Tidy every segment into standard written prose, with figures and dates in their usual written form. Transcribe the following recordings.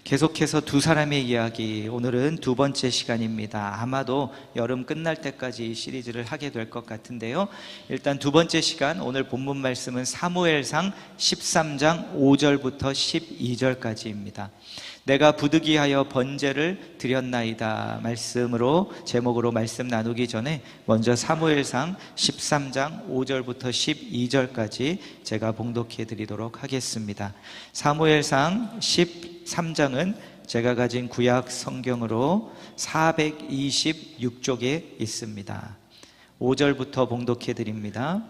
계속해서 두 사람의 이야기, 오늘은 두 번째 시간입니다. 아마도 여름 끝날 때까지 이 시리즈를 하게 될 것 같은데요. 일단 두 번째 시간, 오늘 본문 말씀은 사무엘상 13장 5절부터 12절까지입니다. 내가 부득이하여 번제를 드렸나이다 말씀으로, 제목으로 말씀 나누기 전에 먼저 사무엘상 13장 5절부터 12절까지 제가 봉독해 드리도록 하겠습니다. 사무엘상 13장은 제가 가진 구약 성경으로 426쪽에 있습니다. 5절부터 봉독해 드립니다.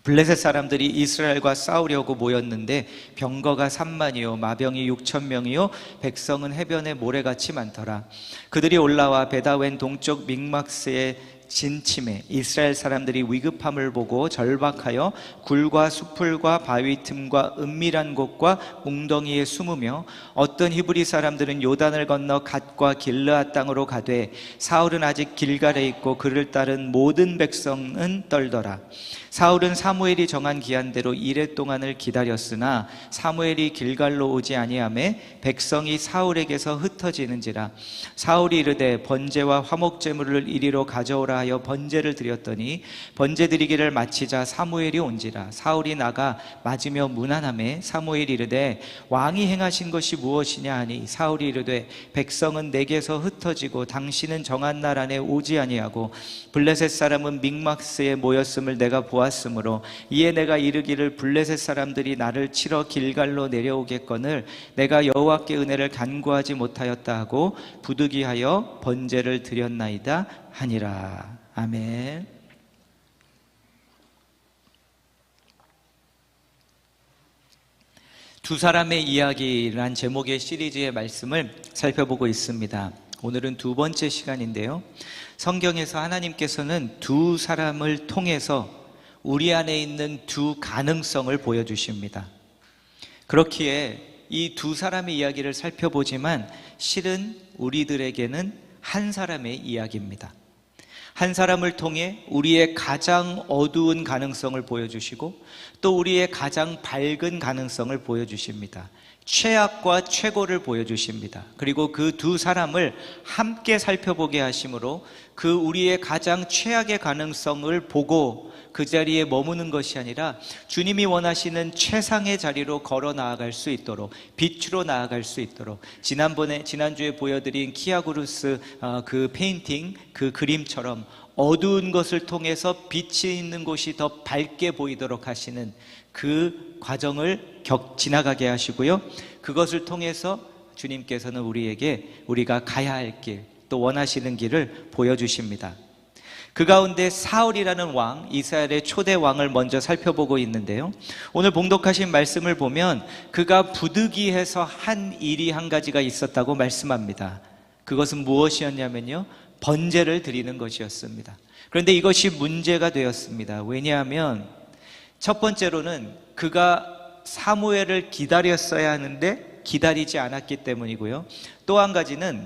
블레셋 사람들이 이스라엘과 싸우려고 모였는데 병거가 3만이요 마병이 6,000명이요 백성은 해변에 모래같이 많더라. 그들이 올라와 베다웬 동쪽 믹막스에 진침해 이스라엘 사람들이 위급함을 보고 절박하여 굴과 수풀과 바위 틈과 은밀한 곳과 웅덩이에 숨으며, 어떤 히브리 사람들은 요단을 건너 갓과 길르앗 땅으로 가되 사울은 아직 길갈에 있고 그를 따른 모든 백성은 떨더라. 사울은 사무엘이 정한 기한대로 이레 동안을 기다렸으나 사무엘이 길갈로 오지 아니하매 백성이 사울에게서 흩어지는지라. 사울이 이르되 번제와 화목제물을 이리로 가져오라 하여 번제를 드렸더니 번제 드리기를 마치자 사무엘이 온지라. 사울이 나가 맞으며 문안하매 사무엘이 이르되 왕이 행하신 것이 무엇이냐 하니 사울이 이르되 백성은 내게서 흩어지고 당신은 정한 날 안에 오지 아니하고 블레셋 사람은 믹막스에 모였음을 내가 보았으므로 이에 내가 이르기를 블레셋 사람들이 나를 치러 길갈로 내려오겠거늘 내가 여호와께 은혜를 간구하지 못하였다 하고 부득이하여 번제를 드렸나이다 하니라. 아멘. 두 사람의 이야기란 제목의 시리즈의 말씀을 살펴보고 있습니다. 오늘은 두 번째 시간인데요, 성경에서 하나님께서는 두 사람을 통해서 우리 안에 있는 두 가능성을 보여주십니다. 그렇기에 이 두 사람의 이야기를 살펴보지만 실은 우리들에게는 한 사람의 이야기입니다. 한 사람을 통해 우리의 가장 어두운 가능성을 보여주시고 또 우리의 가장 밝은 가능성을 보여주십니다. 최악과 최고를 보여주십니다. 그리고 그 두 사람을 함께 살펴보게 하심으로 그 우리의 가장 최악의 가능성을 보고 그 자리에 머무는 것이 아니라 주님이 원하시는 최상의 자리로 걸어 나아갈 수 있도록, 빛으로 나아갈 수 있도록, 지난주에 보여드린 키아구루스 그 페인팅, 그 그림처럼 어두운 것을 통해서 빛이 있는 곳이 더 밝게 보이도록 하시는 그 과정을 지나가게 하시고요, 그것을 통해서 주님께서는 우리에게 우리가 가야 할 길, 또 원하시는 길을 보여주십니다. 그 가운데 사울이라는 왕, 이스라엘의 초대 왕을 먼저 살펴보고 있는데요, 오늘 봉독하신 말씀을 보면 그가 부득이해서 한 일이 한 가지가 있었다고 말씀합니다. 그것은 무엇이었냐면요, 번제를 드리는 것이었습니다. 그런데 이것이 문제가 되었습니다. 왜냐하면 첫 번째로는 그가 사무엘을 기다렸어야 하는데 기다리지 않았기 때문이고요, 또 한 가지는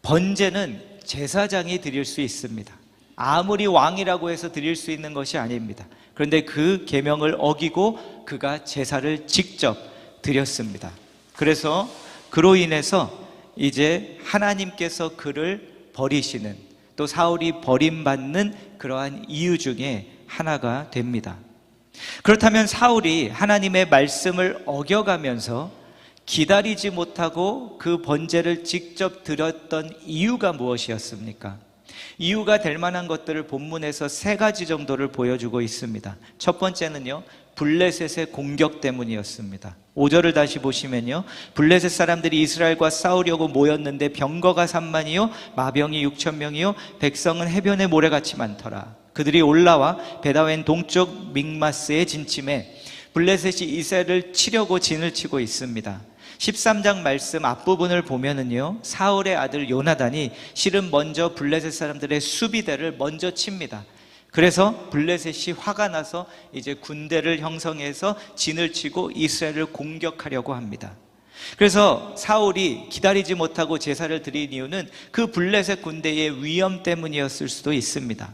번제는 제사장이 드릴 수 있습니다. 아무리 왕이라고 해서 드릴 수 있는 것이 아닙니다. 그런데 그 계명을 어기고 그가 제사를 직접 드렸습니다. 그래서 그로 인해서 이제 하나님께서 그를 버리시는, 또 사울이 버림받는 그러한 이유 중에 하나가 됩니다. 그렇다면 사울이 하나님의 말씀을 어겨가면서 기다리지 못하고 그 번제를 직접 드렸던 이유가 무엇이었습니까? 이유가 될 만한 것들을 본문에서 세 가지 정도를 보여주고 있습니다. 첫 번째는요, 블레셋의 공격 때문이었습니다. 5절을 다시 보시면요, 블레셋 사람들이 이스라엘과 싸우려고 모였는데 병거가 3만이요 마병이 6,000명이요 백성은 해변에 모래같이 많더라. 그들이 올라와 베다웬 동쪽 믹마스에 진침해 블레셋이 이스라엘을 치려고 진을 치고 있습니다. 13장 말씀 앞부분을 보면은요, 사울의 아들 요나단이 실은 먼저 블레셋 사람들의 수비대를 먼저 칩니다. 그래서 블레셋이 화가 나서 이제 군대를 형성해서 진을 치고 이스라엘을 공격하려고 합니다. 그래서 사울이 기다리지 못하고 제사를 드린 이유는 그 블레셋 군대의 위험 때문이었을 수도 있습니다.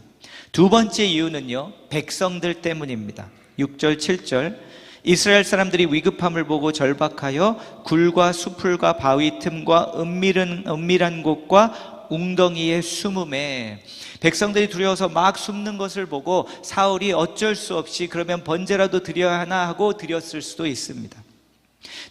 두 번째 이유는요, 백성들 때문입니다. 6절 7절 이스라엘 사람들이 위급함을 보고 절박하여 굴과 수풀과 바위 틈과 은밀한 곳과 웅덩이에 숨음에, 백성들이 두려워서 막 숨는 것을 보고 사울이 어쩔 수 없이 그러면 번제라도 드려야 하나 하고 드렸을 수도 있습니다.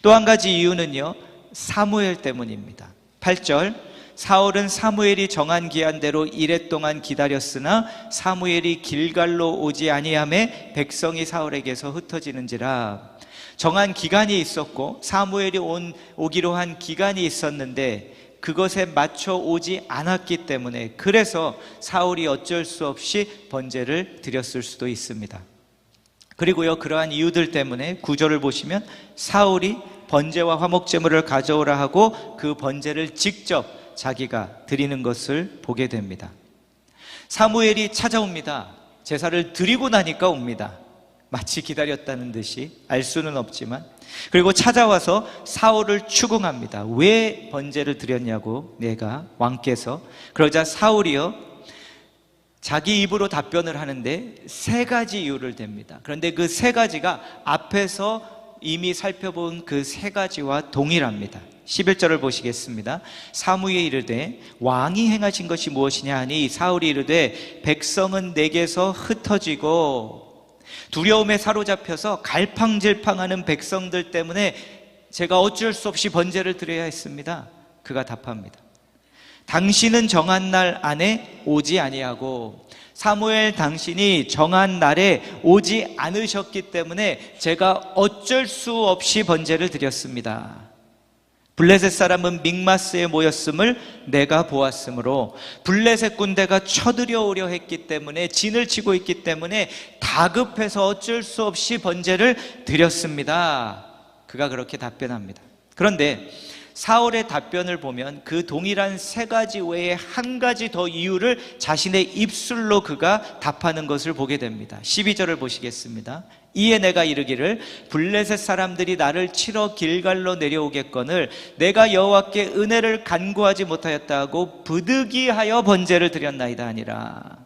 또 한 가지 이유는요, 사무엘 때문입니다. 8절, 사울은 사무엘이 정한 기한대로 이레 동안 기다렸으나 사무엘이 길갈로 오지 아니하매 백성이 사울에게서 흩어지는지라. 정한 기간이 있었고 사무엘이 오기로 한 기간이 있었는데 그것에 맞춰 오지 않았기 때문에, 그래서 사울이 어쩔 수 없이 번제를 드렸을 수도 있습니다. 그리고요, 그러한 이유들 때문에 9절을 보시면 사울이 번제와 화목제물을 가져오라 하고 그 번제를 직접 자기가 드리는 것을 보게 됩니다. 사무엘이 찾아옵니다. 제사를 드리고 나니까 옵니다. 마치 기다렸다는 듯이, 알 수는 없지만. 그리고 찾아와서 사울을 추궁합니다. 왜 번제를 드렸냐고, 내가 왕께서. 그러자 사울이요, 자기 입으로 답변을 하는데 세 가지 이유를 댑니다. 그런데 그 세 가지가 앞에서 이미 살펴본 그 세 가지와 동일합니다. 11절을 보시겠습니다. 사무엘이 이르되 왕이 행하신 것이 무엇이냐 하니 사울이 이르되 백성은 내게서 흩어지고 두려움에 사로잡혀서 갈팡질팡하는 백성들 때문에 제가 어쩔 수 없이 번제를 드려야 했습니다. 그가 답합니다. 당신은 정한 날 안에 오지 아니하고, 사무엘 당신이 정한 날에 오지 않으셨기 때문에 제가 어쩔 수 없이 번제를 드렸습니다. 블레셋 사람은 믹마스에 모였음을 내가 보았으므로 블레셋 군대가 쳐들여오려 했기 때문에, 진을 치고 있기 때문에 다급해서 어쩔 수 없이 번제를 드렸습니다. 그가 그렇게 답변합니다. 그런데 사울의 답변을 보면 그 동일한 세 가지 외에 한 가지 더 이유를 자신의 입술로 그가 답하는 것을 보게 됩니다. 12절을 보시겠습니다. 이에 내가 이르기를 블레셋 사람들이 나를 치러 길갈로 내려오겠거늘 내가 여호와께 은혜를 간구하지 못하였다 하고 부득이하여 번제를 드렸나이다 하니라.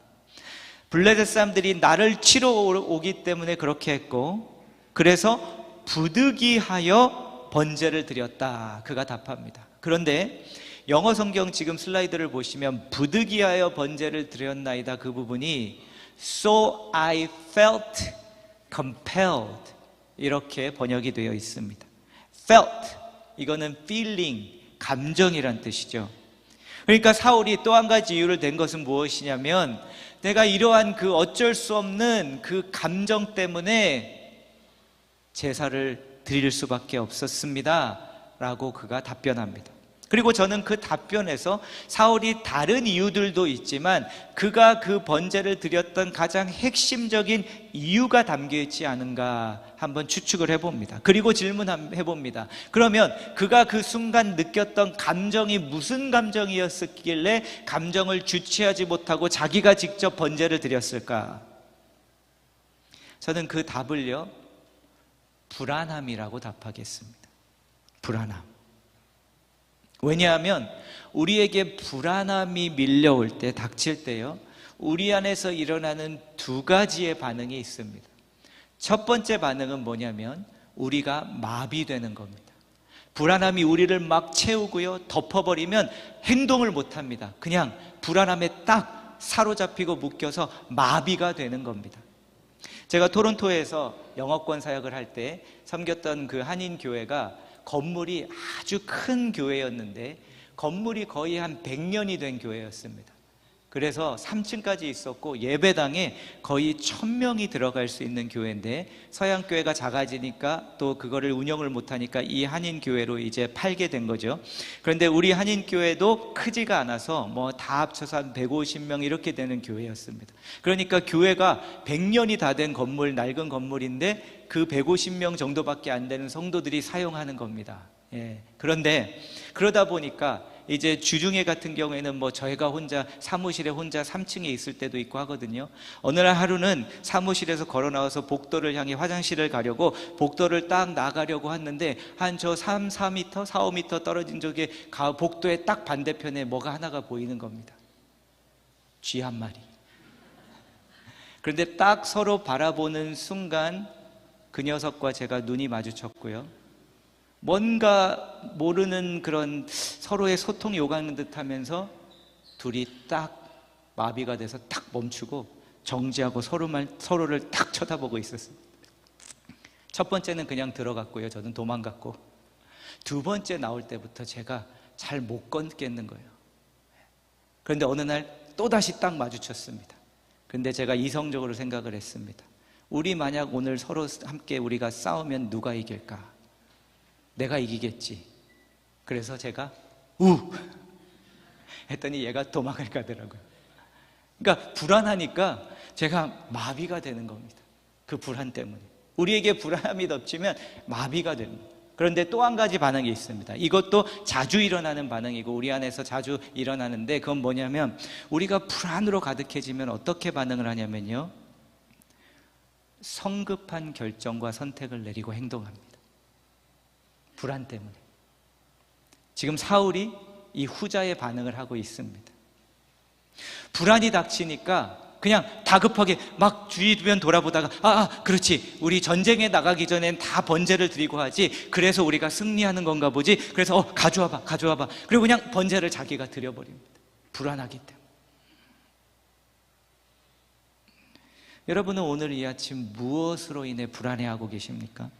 블레셋 사람들이 나를 치러 오기 때문에 그렇게 했고, 그래서 부득이하여 번제를 드렸다, 그가 답합니다. 그런데 영어 성경 지금 슬라이드를 보시면 부득이하여 번제를 드렸나이다, 그 부분이 So I felt compelled 이렇게 번역이 되어 있습니다. felt, 이거는 feeling, 감정이란 뜻이죠. 그러니까 사울이 또 한 가지 이유를 댄 것은 무엇이냐면, 내가 이러한 그 어쩔 수 없는 그 감정 때문에 제사를 드릴 수밖에 없었습니다 라고 그가 답변합니다. 그리고 저는 그 답변에서 사울이 다른 이유들도 있지만 그가 그 번제를 드렸던 가장 핵심적인 이유가 담겨있지 않은가 한번 추측을 해봅니다. 그리고 질문해봅니다. 그러면 그가 그 순간 느꼈던 감정이 무슨 감정이었길래 감정을 주체하지 못하고 자기가 직접 번제를 드렸을까? 저는 그 답을요, 불안함이라고 답하겠습니다. 불안함. 왜냐하면 우리에게 불안함이 밀려올 때, 닥칠 때요, 우리 안에서 일어나는 두 가지의 반응이 있습니다. 첫 번째 반응은 뭐냐면 우리가 마비되는 겁니다. 불안함이 우리를 막 채우고요, 덮어버리면 행동을 못합니다. 그냥 불안함에 딱 사로잡히고 묶여서 마비가 되는 겁니다. 제가 토론토에서 영어권 사역을 할 때 섬겼던 그 한인 교회가 건물이 아주 큰 교회였는데 건물이 거의 한 100년이 된 교회였습니다. 그래서 3층까지 있었고 예배당에 거의 1000명이 들어갈 수 있는 교회인데, 서양교회가 작아지니까 또 그거를 운영을 못하니까 이 한인교회로 이제 팔게 된 거죠. 그런데 우리 한인교회도 크지가 않아서 뭐 다 합쳐서 한 150명 이렇게 되는 교회였습니다. 그러니까 교회가 100년이 다 된 건물, 낡은 건물인데 그 150명 정도밖에 안 되는 성도들이 사용하는 겁니다. 그런데 그러다 보니까 이제 주중에 같은 경우에는 뭐 저희가 혼자 사무실에 혼자 3층에 있을 때도 있고 하거든요. 어느 날 하루는 사무실에서 걸어 나와서 복도를 향해 화장실을 가려고 복도를 딱 나가려고 했는데 한 저 4m, 5m 떨어진 쪽에 복도의 딱 반대편에 뭐가 하나가 보이는 겁니다. 쥐 한 마리. 그런데 딱 서로 바라보는 순간 그 녀석과 제가 눈이 마주쳤고요. 뭔가 모르는 그런 서로의 소통이 오가는 듯 하면서 둘이 딱 마비가 돼서 딱 멈추고 정지하고 서로를 딱 쳐다보고 있었습니다. 첫 번째는 그냥 들어갔고요. 저는 도망갔고, 두 번째 나올 때부터 제가 잘 못 걷겠는 거예요. 그런데 어느 날 또다시 딱 마주쳤습니다. 근데 제가 이성적으로 생각을 했습니다. 우리 만약 오늘 서로 함께 우리가 싸우면 누가 이길까? 내가 이기겠지. 그래서 제가 했더니 얘가 도망을 가더라고요. 그러니까 불안하니까 제가 마비가 되는 겁니다. 그 불안 때문에. 우리에게 불안함이 덮치면 마비가 됩니다. 그런데 또 한 가지 반응이 있습니다. 이것도 자주 일어나는 반응이고 우리 안에서 자주 일어나는데, 그건 뭐냐면 우리가 불안으로 가득해지면 어떻게 반응을 하냐면요, 성급한 결정과 선택을 내리고 행동합니다. 불안 때문에. 지금 사울이 이 후자의 반응을 하고 있습니다. 불안이 닥치니까 그냥 다급하게 막 주변 돌아보다가 그렇지, 우리 전쟁에 나가기 전엔 다 번제를 드리고 하지, 그래서 우리가 승리하는 건가 보지, 그래서 가져와봐 그리고 그냥 번제를 자기가 드려버립니다. 불안하기 때문에. 여러분은 오늘 이 아침 무엇으로 인해 불안해하고 계십니까?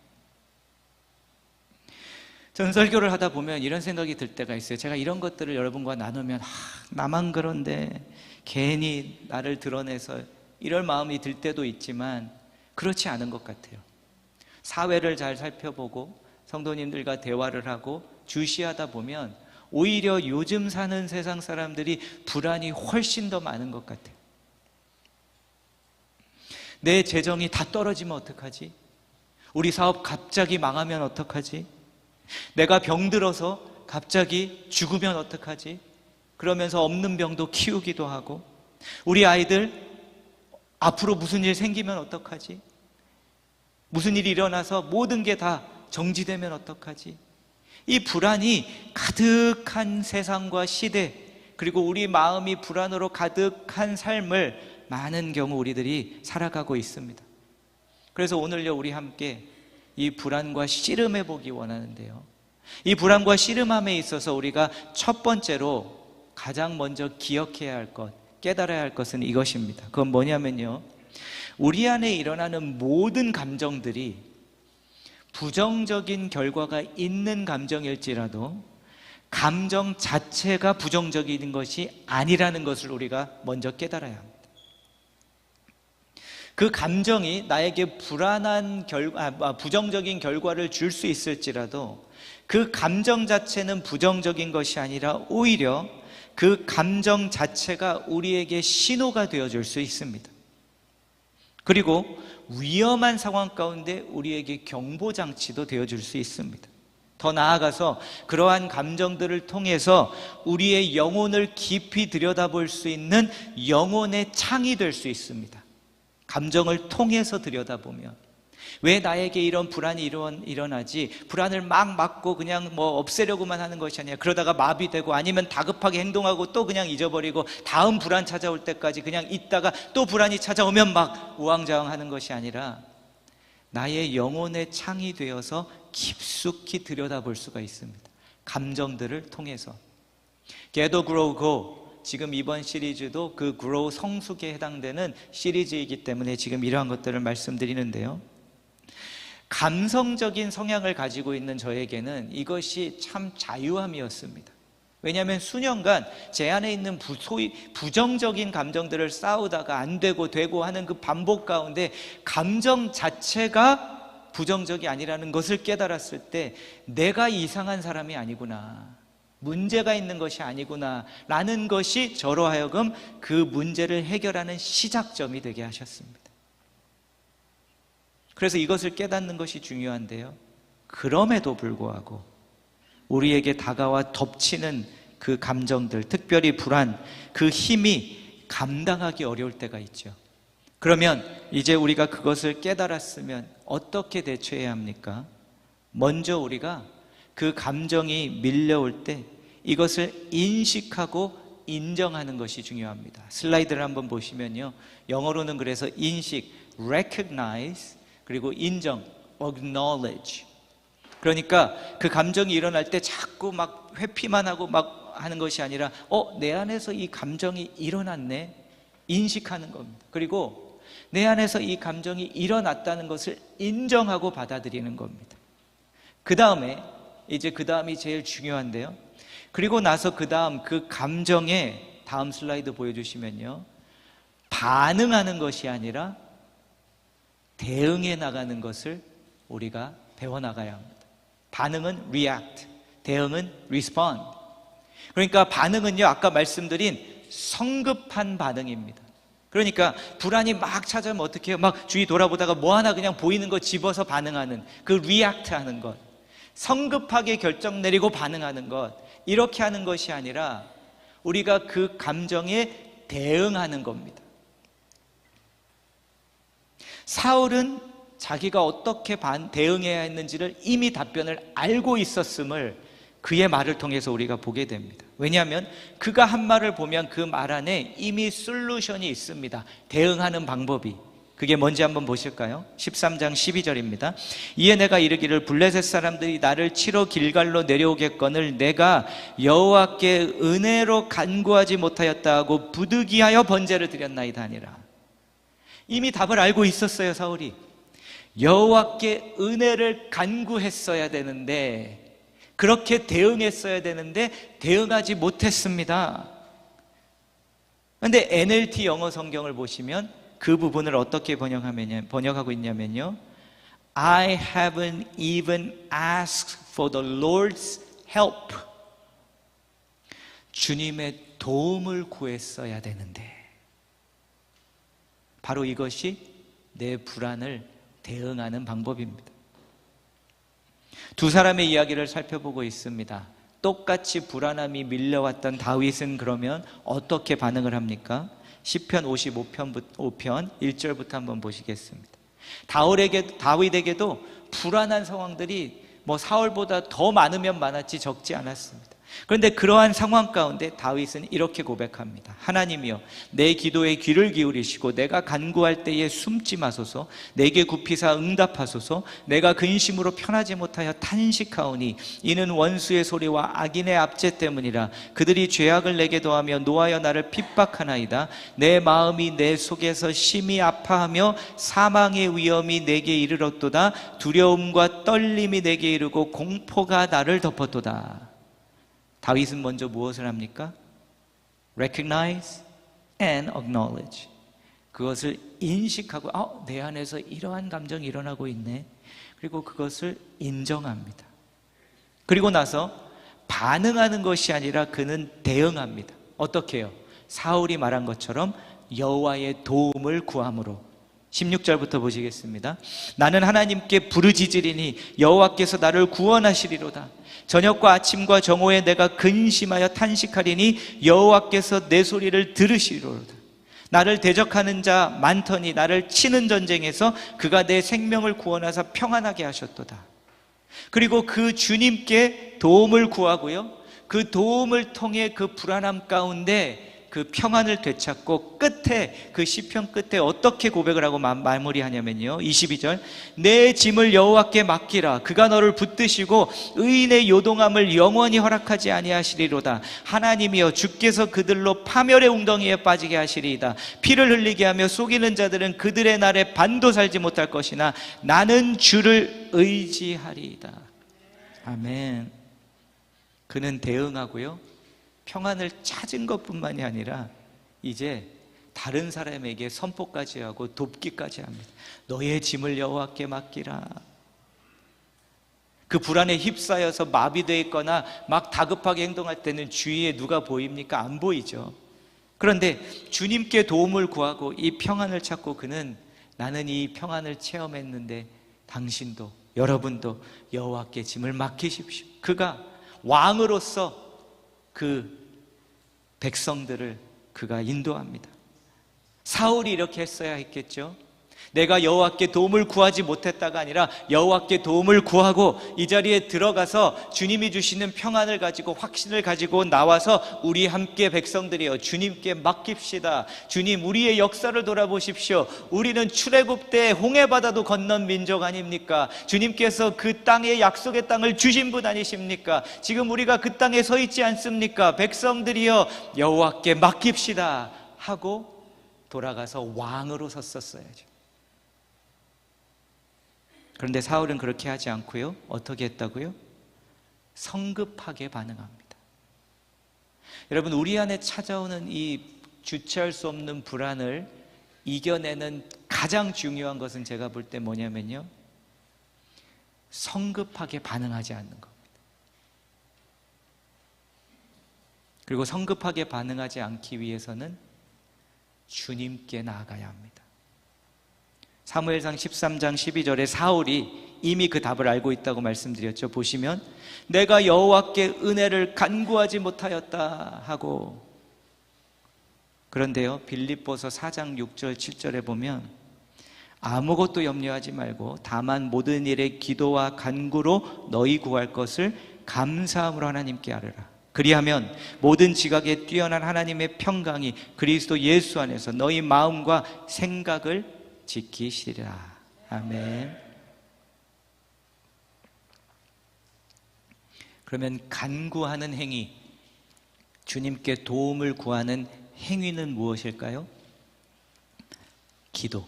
저는 설교를 하다 보면 이런 생각이 들 때가 있어요. 제가 이런 것들을 여러분과 나누면 나만 그런데 괜히 나를 드러내서 이럴 마음이 들 때도 있지만 그렇지 않은 것 같아요. 사회를 잘 살펴보고 성도님들과 대화를 하고 주시하다 보면 오히려 요즘 사는 세상 사람들이 불안이 훨씬 더 많은 것 같아요. 내 재정이 다 떨어지면 어떡하지? 우리 사업 갑자기 망하면 어떡하지? 내가 병들어서 갑자기 죽으면 어떡하지? 그러면서 없는 병도 키우기도 하고, 우리 아이들 앞으로 무슨 일 생기면 어떡하지? 무슨 일이 일어나서 모든 게 다 정지되면 어떡하지? 이 불안이 가득한 세상과 시대, 그리고 우리 마음이 불안으로 가득한 삶을 많은 경우 우리들이 살아가고 있습니다. 그래서 오늘요, 우리 함께 이 불안과 씨름해 보기 원하는데요, 이 불안과 씨름함에 있어서 우리가 첫 번째로 가장 먼저 기억해야 할 것, 깨달아야 할 것은 이것입니다. 그건 뭐냐면요, 우리 안에 일어나는 모든 감정들이 부정적인 결과가 있는 감정일지라도 감정 자체가 부정적인 것이 아니라는 것을 우리가 먼저 깨달아야 합니다. 그 감정이 나에게 부정적인 결과를 줄 수 있을지라도 그 감정 자체는 부정적인 것이 아니라 오히려 그 감정 자체가 우리에게 신호가 되어줄 수 있습니다. 그리고 위험한 상황 가운데 우리에게 경보장치도 되어줄 수 있습니다. 더 나아가서 그러한 감정들을 통해서 우리의 영혼을 깊이 들여다볼 수 있는 영혼의 창이 될 수 있습니다. 감정을 통해서 들여다보면 왜 나에게 이런 불안이 일어나지? 불안을 막 막고 그냥 없애려고만 하는 것이 아니라 그러다가 마비되고 아니면 다급하게 행동하고 또 그냥 잊어버리고 다음 불안 찾아올 때까지 그냥 있다가 또 불안이 찾아오면 막 우왕좌왕하는 것이 아니라 나의 영혼의 창이 되어서 깊숙이 들여다볼 수가 있습니다. 감정들을 통해서. Get, Grow, Go, 지금 이번 시리즈도 그 Grow 성숙에 해당되는 시리즈이기 때문에 지금 이러한 것들을 말씀드리는데요, 감성적인 성향을 가지고 있는 저에게는 이것이 참 자유함이었습니다. 왜냐하면 수년간 제 안에 있는 소위 부정적인 감정들을 싸우다가 안 되고 하는 그 반복 가운데 감정 자체가 부정적이 아니라는 것을 깨달았을 때 내가 이상한 사람이 아니구나, 문제가 있는 것이 아니구나 라는 것이 저로 하여금 그 문제를 해결하는 시작점이 되게 하셨습니다. 그래서 이것을 깨닫는 것이 중요한데요, 그럼에도 불구하고 우리에게 다가와 덮치는 그 감정들, 특별히 불안, 그 힘이 감당하기 어려울 때가 있죠. 그러면 이제 우리가 그것을 깨달았으면 어떻게 대처해야 합니까? 먼저 우리가 그 감정이 밀려올 때 이것을 인식하고 인정하는 것이 중요합니다. 슬라이드를 한번 보시면요, 영어로는 그래서 인식, recognize, 그리고 인정, acknowledge. 그러니까 그 감정이 일어날 때 자꾸 막 회피만 하고 막 하는 것이 아니라 내 안에서 이 감정이 일어났네, 인식하는 겁니다. 그리고 내 안에서 이 감정이 일어났다는 것을 인정하고 받아들이는 겁니다. 그 다음에 그 다음이 제일 중요한데요. 그리고 나서 그 다음 그 감정에 다음 슬라이드 보여주시면요, 반응하는 것이 아니라 대응해 나가는 것을 우리가 배워나가야 합니다. 반응은 react, 대응은 respond. 그러니까 반응은요, 아까 말씀드린 성급한 반응입니다. 그러니까 불안이 막 찾아오면 어떻게 해요? 막 주위 돌아보다가 뭐 하나 그냥 보이는 거 집어서 반응하는, 그 react 하는 것, 성급하게 결정 내리고 반응하는 것, 이렇게 하는 것이 아니라 우리가 그 감정에 대응하는 겁니다. 사울은 자기가 어떻게 대응해야 했는지를 이미 답변을 알고 있었음을 그의 말을 통해서 우리가 보게 됩니다. 왜냐하면 그가 한 말을 보면 그 말 안에 이미 솔루션이 있습니다. 대응하는 방법이. 그게 뭔지 한번 보실까요? 13장 12절입니다. 이에 내가 이르기를 블레셋 사람들이 나를 치러 길갈로 내려오겠거늘 내가 여호와께 은혜로 간구하지 못하였다 하고 부득이하여 번제를 드렸나이다 하니라. 이미 답을 알고 있었어요, 사울이. 여호와께 은혜를 간구했어야 되는데, 그렇게 대응했어야 되는데 대응하지 못했습니다. 그런데 NLT 영어 성경을 보시면 그 부분을 어떻게 번역하고 있냐면요, I haven't even asked for the Lord's help. 주님의 도움을 구했어야 되는데. 바로 이것이 내 불안을 대응하는 방법입니다. 두 사람의 이야기를 살펴보고 있습니다. 똑같이 불안함이 밀려왔던 다윗은 그러면 어떻게 반응을 합니까? 시편 55편 1절부터 한번 보시겠습니다. 다윗에게도 불안한 상황들이 사울보다 더 많으면 많았지 적지 않았습니다. 그런데 그러한 상황 가운데 다윗은 이렇게 고백합니다. 하나님이여, 내 기도에 귀를 기울이시고 내가 간구할 때에 숨지 마소서. 내게 굽히사 응답하소서. 내가 근심으로 편하지 못하여 탄식하오니 이는 원수의 소리와 악인의 압제 때문이라. 그들이 죄악을 내게 더하며 노하여 나를 핍박하나이다. 내 마음이 내 속에서 심히 아파하며 사망의 위험이 내게 이르렀도다. 두려움과 떨림이 내게 이르고 공포가 나를 덮었도다. 다윗은 먼저 무엇을 합니까? Recognize and acknowledge. 그것을 인식하고 내 안에서 이러한 감정이 일어나고 있네. 그리고 그것을 인정합니다. 그리고 나서 반응하는 것이 아니라 그는 대응합니다. 어떻게 해요? 사울이 말한 것처럼 여호와의 도움을 구함으로. 16절부터 보시겠습니다. 나는 하나님께 부르짖으리니 여호와께서 나를 구원하시리로다. 저녁과 아침과 정오에 내가 근심하여 탄식하리니 여호와께서 내 소리를 들으시리로다. 나를 대적하는 자 많더니 나를 치는 전쟁에서 그가 내 생명을 구원하사 평안하게 하셨도다. 그리고 그 주님께 도움을 구하고요, 그 도움을 통해 그 불안함 가운데 그 평안을 되찾고 끝에 그 시편 끝에 어떻게 고백을 하고 마무리하냐면요, 22절 내 짐을 여호와께 맡기라. 그가 너를 붙드시고 의인의 요동함을 영원히 허락하지 아니하시리로다. 하나님이여, 주께서 그들로 파멸의 웅덩이에 빠지게 하시리이다. 피를 흘리게 하며 속이는 자들은 그들의 날에 반도 살지 못할 것이나 나는 주를 의지하리이다. 아멘. 그는 대응하고요, 평안을 찾은 것뿐만이 아니라 이제 다른 사람에게 선포까지 하고 돕기까지 합니다. 너의 짐을 여호와께 맡기라. 그 불안에 휩싸여서 마비되어 있거나 막 다급하게 행동할 때는 주위에 누가 보입니까? 안 보이죠. 그런데 주님께 도움을 구하고 이 평안을 찾고 그는 나는 이 평안을 체험했는데 당신도, 여러분도 여호와께 짐을 맡기십시오. 그가 왕으로서 그 백성들을 그가 인도합니다. 사울이 이렇게 했어야 했겠죠. 내가 여호와께 도움을 구하지 못했다가 아니라 여호와께 도움을 구하고 이 자리에 들어가서 주님이 주시는 평안을 가지고 확신을 가지고 나와서 우리 함께 백성들이여 주님께 맡깁시다. 주님, 우리의 역사를 돌아보십시오. 우리는 출애굽 때 홍해바다도 건넌 민족 아닙니까? 주님께서 그 땅에 약속의 땅을 주신 분 아니십니까? 지금 우리가 그 땅에 서 있지 않습니까? 백성들이여 여호와께 맡깁시다 하고 돌아가서 왕으로 섰었어야죠. 그런데 사울은 그렇게 하지 않고요, 어떻게 했다고요? 성급하게 반응합니다. 여러분, 우리 안에 찾아오는 이 주체할 수 없는 불안을 이겨내는 가장 중요한 것은 제가 볼 때 뭐냐면요, 성급하게 반응하지 않는 겁니다. 그리고 성급하게 반응하지 않기 위해서는 주님께 나아가야 합니다. 사무엘상 13장 12절에 사울이 이미 그 답을 알고 있다고 말씀드렸죠. 보시면 내가 여호와께 은혜를 간구하지 못하였다 하고, 그런데요, 빌립보서 4장 6절 7절에 보면 아무것도 염려하지 말고 다만 모든 일에 기도와 간구로 너희 구할 것을 감사함으로 하나님께 아뢰라. 그리하면 모든 지각에 뛰어난 하나님의 평강이 그리스도 예수 안에서 너희 마음과 생각을 지키시리라. 아멘. 그러면 간구하는 행위, 주님께 도움을 구하는 행위는 무엇일까요? 기도.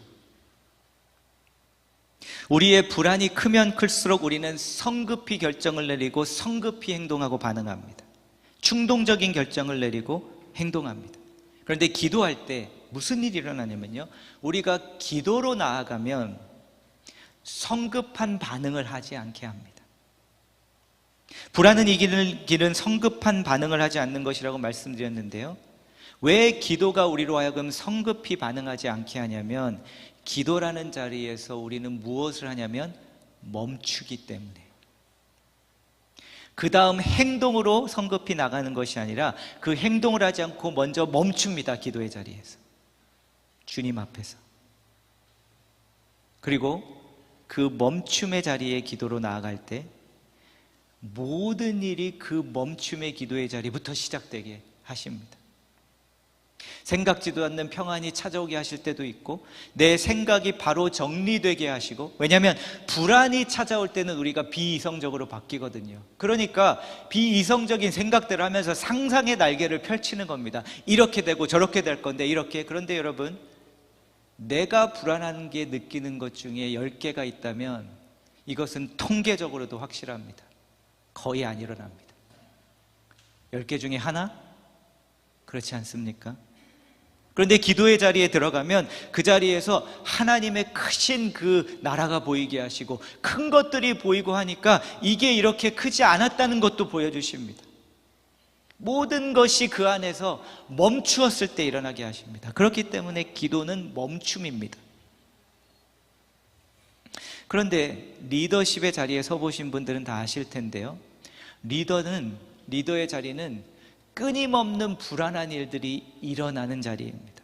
우리의 불안이 크면 클수록 우리는 성급히 결정을 내리고 성급히 행동하고 반응합니다. 충동적인 결정을 내리고 행동합니다. 그런데 기도할 때 무슨 일이 일어나냐면요, 우리가 기도로 나아가면 성급한 반응을 하지 않게 합니다. 불안은 이기는 길은 성급한 반응을 하지 않는 것이라고 말씀드렸는데요, 왜 기도가 우리로 하여금 성급히 반응하지 않게 하냐면, 기도라는 자리에서 우리는 무엇을 하냐면 멈추기 때문에, 그 다음 행동으로 성급히 나가는 것이 아니라 그 행동을 하지 않고 먼저 멈춥니다. 기도의 자리에서, 주님 앞에서. 그리고 그 멈춤의 자리에 기도로 나아갈 때 모든 일이 그 멈춤의 기도의 자리부터 시작되게 하십니다. 생각지도 않는 평안이 찾아오게 하실 때도 있고, 내 생각이 바로 정리되게 하시고, 왜냐하면 불안이 찾아올 때는 우리가 비이성적으로 바뀌거든요. 그러니까 비이성적인 생각들을 하면서 상상의 날개를 펼치는 겁니다. 이렇게 되고 저렇게 될 건데 이렇게. 그런데 여러분, 내가 불안한 게 느끼는 것 중에 10개가 있다면 이것은 통계적으로도 확실합니다. 거의 안 일어납니다. 10개 중에 하나? 그렇지 않습니까? 그런데 기도의 자리에 들어가면 그 자리에서 하나님의 크신 그 나라가 보이게 하시고, 큰 것들이 보이고 하니까 이게 이렇게 크지 않았다는 것도 보여주십니다. 모든 것이 그 안에서 멈추었을 때 일어나게 하십니다. 그렇기 때문에 기도는 멈춤입니다. 그런데 리더십의 자리에 서보신 분들은 다 아실 텐데요, 리더의 자리는 끊임없는 불안한 일들이 일어나는 자리입니다.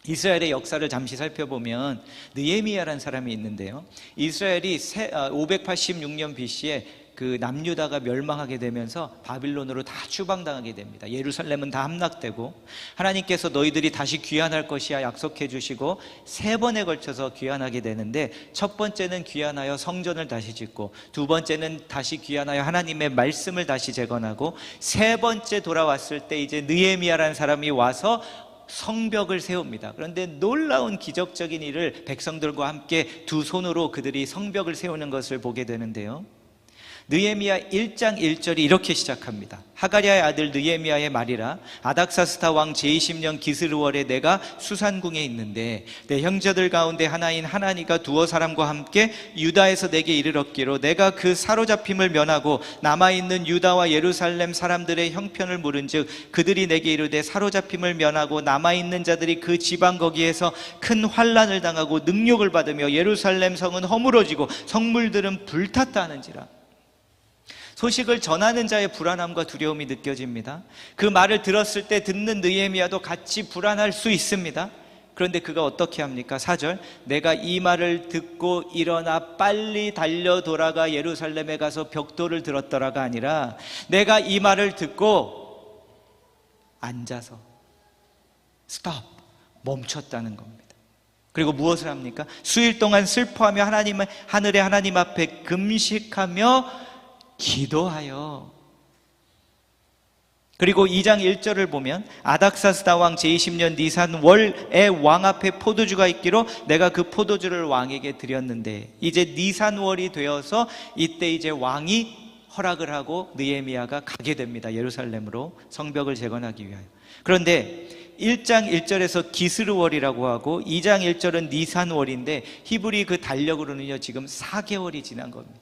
이스라엘의 역사를 잠시 살펴보면 느헤미야라는 사람이 있는데요, 이스라엘이 586년 BC에 그 남유다가 멸망하게 되면서 바빌론으로 다 추방당하게 됩니다. 예루살렘은 다 함락되고, 하나님께서 너희들이 다시 귀환할 것이야 약속해 주시고 3번에 걸쳐서 귀환하게 되는데, 첫 번째는 귀환하여 성전을 다시 짓고, 두 번째는 다시 귀환하여 하나님의 말씀을 다시 재건하고, 세 번째 돌아왔을 때 이제 느헤미야라는 사람이 와서 성벽을 세웁니다. 그런데 놀라운 기적적인 일을 백성들과 함께 두 손으로 그들이 성벽을 세우는 것을 보게 되는데요, 느헤미야 1장 1절이 이렇게 시작합니다. 하가랴의 아들 느헤미야의 말이라. 아닥사스다 왕 제20년 기스르월에 내가 수산궁에 있는데 내 형제들 가운데 하나인 하나니가 두어 사람과 함께 유다에서 내게 이르렀기로, 내가 그 사로잡힘을 면하고 남아있는 유다와 예루살렘 사람들의 형편을 물은즉, 그들이 내게 이르되 사로잡힘을 면하고 남아있는 자들이 그 지방 거기에서 큰 환난을 당하고 능욕을 받으며 예루살렘 성은 허물어지고 성물들은 불탔다 하는지라. 소식을 전하는 자의 불안함과 두려움이 느껴집니다. 그 말을 들었을 때 듣는 느헤미야도 같이 불안할 수 있습니다. 그런데 그가 어떻게 합니까? 4절, 내가 이 말을 듣고 일어나 빨리 달려 돌아가 예루살렘에 가서 벽돌을 들었더라가 아니라 내가 이 말을 듣고 앉아서 스톱, 멈췄다는 겁니다. 그리고 무엇을 합니까? 수일 동안 슬퍼하며 하늘의 하나님 앞에 금식하며 기도하여. 그리고 2장 1절을 보면 아닥사스다 왕 제20년 니산 월에 왕 앞에 포도주가 있기로 내가 그 포도주를 왕에게 드렸는데, 이제 니산 월이 되어서 이때 이제 왕이 허락을 하고 느헤미야가 가게 됩니다. 예루살렘으로 성벽을 재건하기 위하여. 그런데 1장 1절에서 기스르월이라고 하고 2장 1절은 니산월인데 히브리 그 달력으로는요 지금 4개월이 지난 겁니다.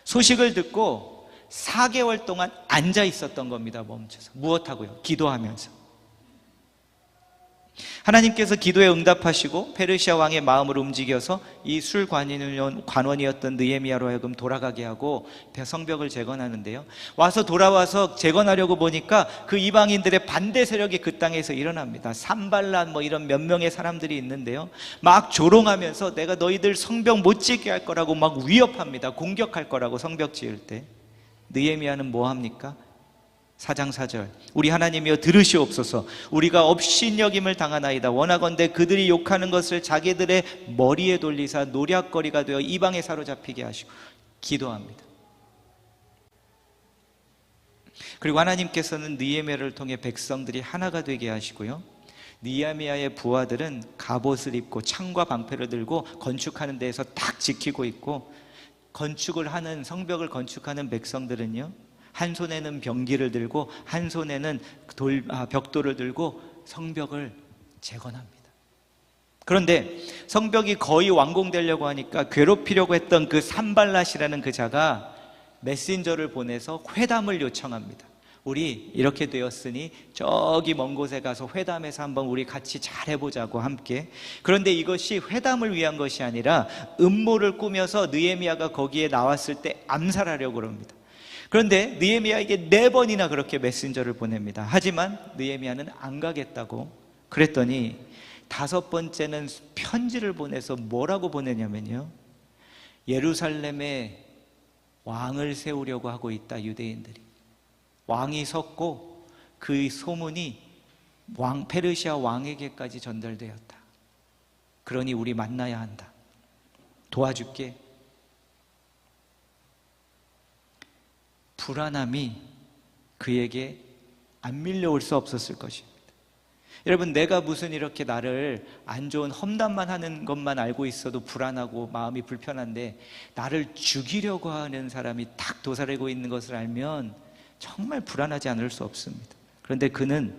소식을 듣고 4개월 동안 앉아 있었던 겁니다. 멈춰서. 무엇하고요? 기도하면서. 하나님께서 기도에 응답하시고 페르시아 왕의 마음을 움직여서 이 술 관원이었던 느헤미야로 하여금 돌아가게 하고 성벽을 재건하는데요, 돌아와서 재건하려고 보니까 그 이방인들의 반대 세력이 그 땅에서 일어납니다. 산발란 이런 몇 명의 사람들이 있는데요, 막 조롱하면서 내가 너희들 성벽 못 짓게 할 거라고 막 위협합니다. 공격할 거라고. 성벽 지을 때 느헤미야는 뭐 합니까? 4장 4절, 우리 하나님이여 들으시옵소서. 우리가 업신여김을 당하나이다. 원하건대 그들이 욕하는 것을 자기들의 머리에 돌리사 노략거리가 되어 이방에 사로잡히게 하시고. 기도합니다. 그리고 하나님께서는 느헤미야를 통해 백성들이 하나가 되게 하시고요, 느헤미야의 부하들은 갑옷을 입고 창과 방패를 들고 건축하는 데에서 딱 지키고 있고, 성벽을 건축하는 백성들은요, 한 손에는 병기를 들고 한 손에는 벽돌을 들고 성벽을 재건합니다. 그런데 성벽이 거의 완공되려고 하니까 괴롭히려고 했던 그 산발랏이라는 그 자가 메신저를 보내서 회담을 요청합니다. 우리 이렇게 되었으니 저기 먼 곳에 가서 회담해서 한번 우리 같이 잘 해보자고, 함께. 그런데 이것이 회담을 위한 것이 아니라 음모를 꾸며서 느헤미야가 거기에 나왔을 때 암살하려고 합니다. 그런데 느헤미야에게 4번이나 그렇게 메신저를 보냅니다. 하지만 느헤미야는 안 가겠다고. 그랬더니 5번째는 편지를 보내서 뭐라고 보내냐면요, 예루살렘에 왕을 세우려고 하고 있다, 유대인들이. 왕이 섰고 그 소문이 페르시아 왕에게까지 전달되었다. 그러니 우리 만나야 한다. 도와줄게. 불안함이 그에게 안 밀려올 수 없었을 것입니다. 여러분, 내가 무슨 이렇게 나를 안 좋은 험담만 하는 것만 알고 있어도 불안하고 마음이 불편한데, 나를 죽이려고 하는 사람이 딱 도사리고 있는 것을 알면 정말 불안하지 않을 수 없습니다. 그런데 그는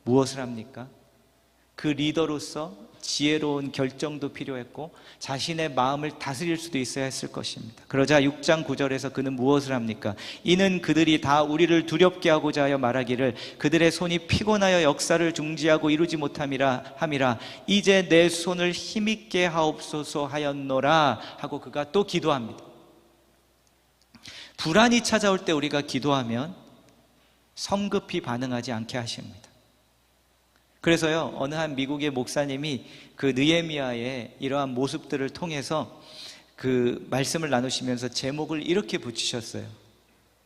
무엇을 합니까? 그 리더로서 지혜로운 결정도 필요했고 자신의 마음을 다스릴 수도 있어야 했을 것입니다. 그러자 6장 9절에서 그는 무엇을 합니까? 이는 그들이 다 우리를 두렵게 하고자 하여 말하기를 그들의 손이 피곤하여 역사를 중지하고 이루지 못함이라 함이라. 이제 내 손을 힘있게 하옵소서 하였노라 하고 그가 또 기도합니다. 불안이 찾아올 때 우리가 기도하면 성급히 반응하지 않게 하십니다. 그래서요, 어느 한 미국의 목사님이 그 느헤미야의 이러한 모습들을 통해서 그 말씀을 나누시면서 제목을 이렇게 붙이셨어요.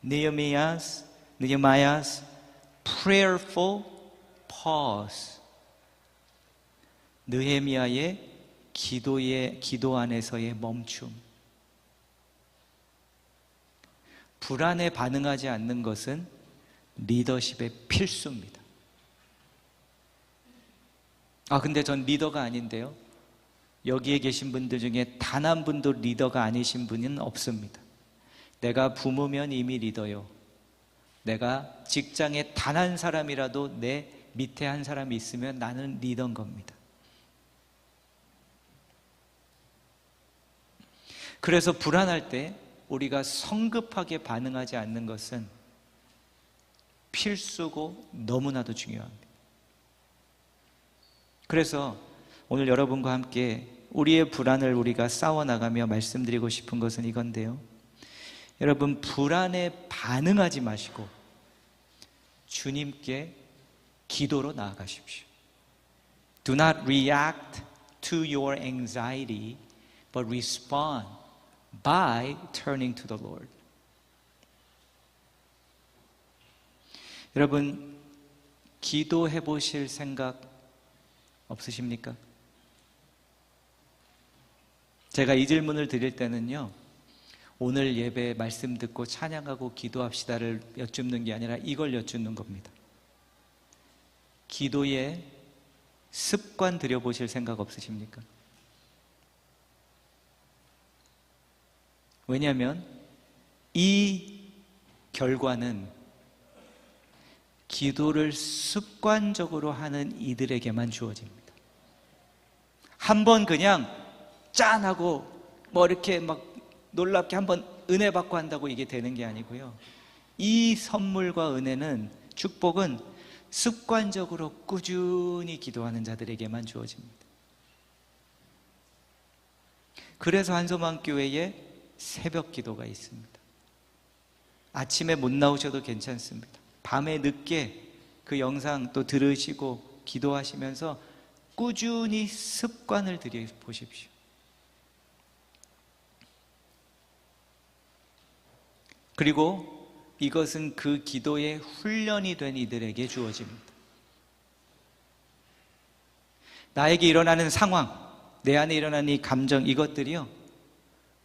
Nehemiah's prayerful pause. 느헤미야의 기도 안에서의 멈춤. 불안에 반응하지 않는 것은 리더십의 필수입니다. 근데 전 리더가 아닌데요, 여기에 계신 분들 중에 단 한 분도 리더가 아니신 분은 없습니다. 내가 부모면 이미 리더요. 내가 직장에 단 한 사람이라도 내 밑에 한 사람이 있으면 나는 리더인 겁니다. 그래서 불안할 때 우리가 성급하게 반응하지 않는 것은 필수고 너무나도 중요합니다. 그래서 오늘 여러분과 함께 우리의 불안을 우리가 싸워나가며 말씀드리고 싶은 것은 이건데요, 여러분, 불안에 반응하지 마시고 주님께 기도로 나아가십시오. Do not react to your anxiety, but respond by turning to the Lord. 여러분, 기도해 보실 생각 없으십니까? 제가 이 질문을 드릴 때는요, 오늘 예배 말씀 듣고 찬양하고 기도합시다를 여쭙는 게 아니라 이걸 여쭙는 겁니다. 기도에 습관 들여보실 생각 없으십니까? 왜냐하면 이 결과는 기도를 습관적으로 하는 이들에게만 주어집니다. 한번 그냥 짠 하고 뭐 이렇게 막 놀랍게 한번 은혜 받고 한다고 이게 되는 게 아니고요, 이 선물과 은혜는, 축복은 습관적으로 꾸준히 기도하는 자들에게만 주어집니다. 그래서 한소망교회에 새벽 기도가 있습니다. 아침에 못 나오셔도 괜찮습니다. 밤에 늦게 그 영상 또 들으시고 기도하시면서 꾸준히 습관을 들여보십시오. 그리고 이것은 그 기도의 훈련이 된 이들에게 주어집니다. 나에게 일어나는 상황, 내 안에 일어나는 이 감정, 이것들이요,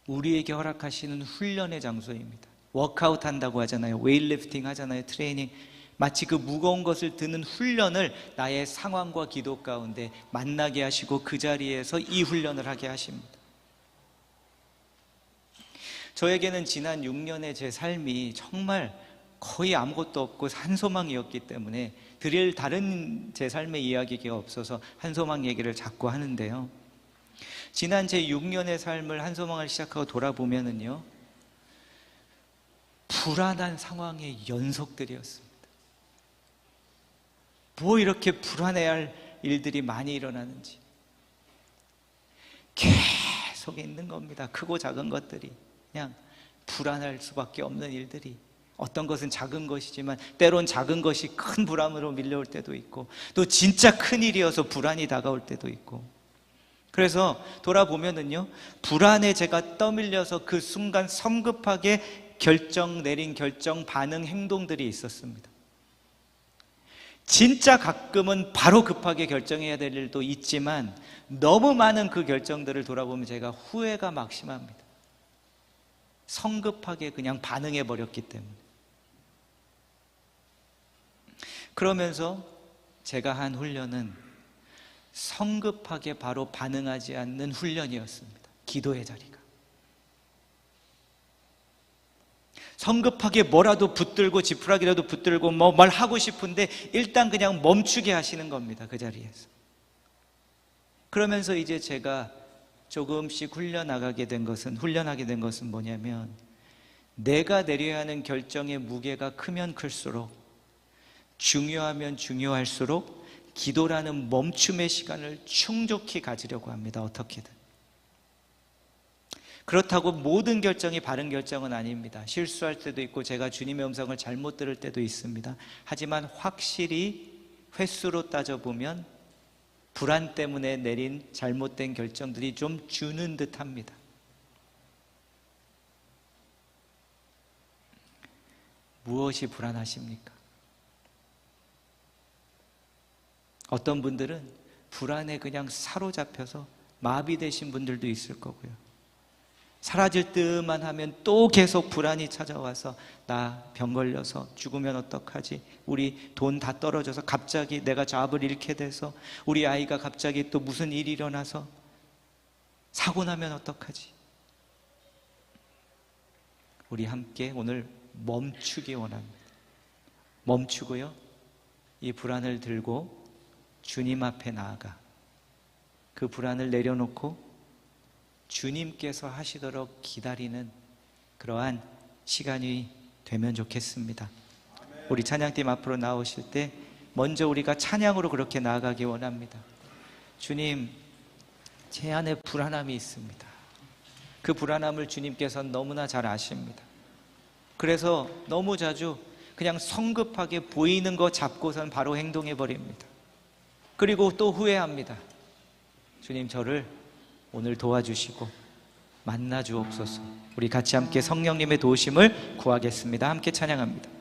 우리에게 허락하시는 훈련의 장소입니다. 워크아웃 한다고 하잖아요. 웨이트리프팅 하잖아요. 트레이닝. 마치 그 무거운 것을 드는 훈련을 나의 상황과 기도 가운데 만나게 하시고 그 자리에서 이 훈련을 하게 하십니다. 저에게는 지난 6년의 제 삶이 정말 거의 아무것도 없고 한소망이었기 때문에 드릴 다른 제 삶의 이야기가 없어서 한소망 얘기를 자꾸 하는데요, 지난 제 6년의 삶을 한소망을 시작하고 돌아보면은요, 불안한 상황의 연속들이었습니다. 뭐 이렇게 불안해야 할 일들이 많이 일어나는지 계속 있는 겁니다. 크고 작은 것들이 그냥 불안할 수밖에 없는 일들이, 어떤 것은 작은 것이지만 때론 작은 것이 큰 불안으로 밀려올 때도 있고, 또 진짜 큰 일이어서 불안이 다가올 때도 있고, 그래서 돌아보면은요, 불안에 제가 떠밀려서 그 순간 성급하게 내린 결정, 반응, 행동들이 있었습니다. 진짜 가끔은 바로 급하게 결정해야 될 일도 있지만 너무 많은 그 결정들을 돌아보면 제가 후회가 막심합니다. 성급하게 그냥 반응해 버렸기 때문에. 그러면서 제가 한 훈련은 성급하게 바로 반응하지 않는 훈련이었습니다. 기도의 자리가. 성급하게 뭐라도 붙들고 지푸라기라도 붙들고 뭐 말하고 싶은데 일단 그냥 멈추게 하시는 겁니다. 그 자리에서. 그러면서 이제 제가 조금씩 훈련하게 된 것은 뭐냐면, 내가 내려야 하는 결정의 무게가 크면 클수록, 중요하면 중요할수록 기도라는 멈춤의 시간을 충족히 가지려고 합니다. 어떻게든. 그렇다고 모든 결정이 바른 결정은 아닙니다. 실수할 때도 있고 제가 주님의 음성을 잘못 들을 때도 있습니다. 하지만 확실히 횟수로 따져보면 불안 때문에 내린 잘못된 결정들이 좀 주는 듯합니다. 무엇이 불안하십니까? 어떤 분들은 불안에 그냥 사로잡혀서 마비되신 분들도 있을 거고요, 사라질 듯만 하면 또 계속 불안이 찾아와서 나 병 걸려서 죽으면 어떡하지? 우리 돈 다 떨어져서 갑자기 내가 잡을 잃게 돼서, 우리 아이가 갑자기 또 무슨 일이 일어나서 사고 나면 어떡하지? 우리 함께 오늘 멈추기 원합니다. 멈추고요, 이 불안을 들고 주님 앞에 나아가 그 불안을 내려놓고 주님께서 하시도록 기다리는 그러한 시간이 되면 좋겠습니다. 우리 찬양팀 앞으로 나오실 때 먼저 우리가 찬양으로 그렇게 나아가기 원합니다. 주님, 제 안에 불안함이 있습니다. 그 불안함을 주님께서는 너무나 잘 아십니다. 그래서 너무 자주 그냥 성급하게 보이는 거 잡고선 바로 행동해 버립니다. 그리고 또 후회합니다. 주님, 저를 오늘 도와주시고 만나 주옵소서. 우리 같이 함께 성령님의 도우심을 구하겠습니다. 함께 찬양합니다.